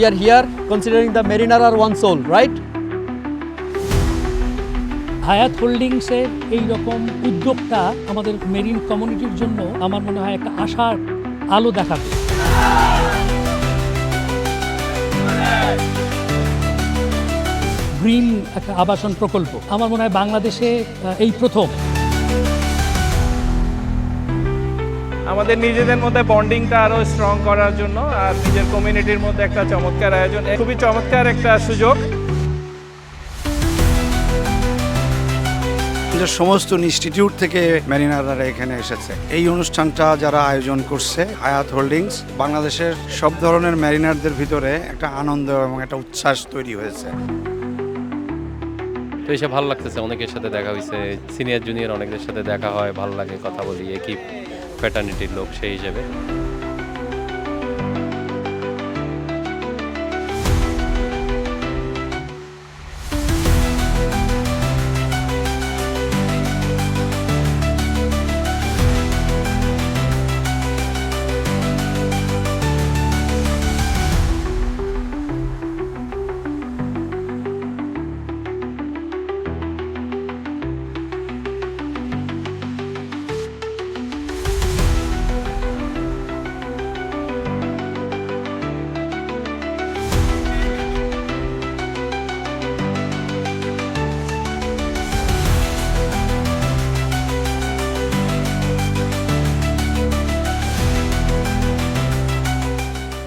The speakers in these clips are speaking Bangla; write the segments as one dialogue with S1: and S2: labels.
S1: we are here considering the Mariner are one soul, right?
S2: হায়াত হোল্ডিংসের এই রকম উদ্যোগটা আমাদের মেরিন কমিউনিটির জন্য আমার মনে হয় একটা আশার আলো দেখাবে। গ্রিন একটা আবাসন প্রকল্প আমার মনে হয় বাংলাদেশে এই প্রথম।
S3: আমাদের নিজেদের মধ্যে বন্ডিংটা আরো স্ট্রং করার জন্য আর নিজের কমিউনিটির মধ্যে একটা চমৎকার আয়োজন, খুবই চমৎকার একটা সুযোগ।
S4: সমস্ত ইনস্টিটিউট থেকে ম্যারিনাররা এখানে এসেছে। এই অনুষ্ঠানটা যারা আয়োজন করছে হায়াত হোল্ডিংস, বাংলাদেশের সব ধরনের ম্যারিনারদের ভিতরে একটা আনন্দ এবং একটা উচ্ছ্বাস তৈরি হয়েছে।
S5: তো এসে ভালো লাগতেছে, অনেকের সাথে দেখা হয়েছে, সিনিয়র জুনিয়র অনেকের সাথে দেখা হয়, ভালো লাগে, কথা বলি, একই ফ্যাটার্নিটির লোক সেই হিসেবে।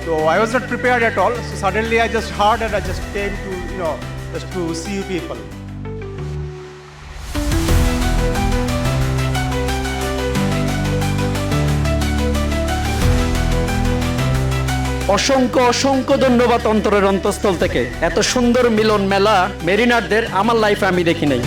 S6: So I was not prepared at all. So suddenly I just heard and I just came to, just to see you people.
S1: অসংখ্য অসংখ্য ধন্যবাদ অন্তরের অন্তঃস্থল থেকে। এত সুন্দর মিলন মেলা মেরিনারদের আমার লাইফে আমি দেখি নাই।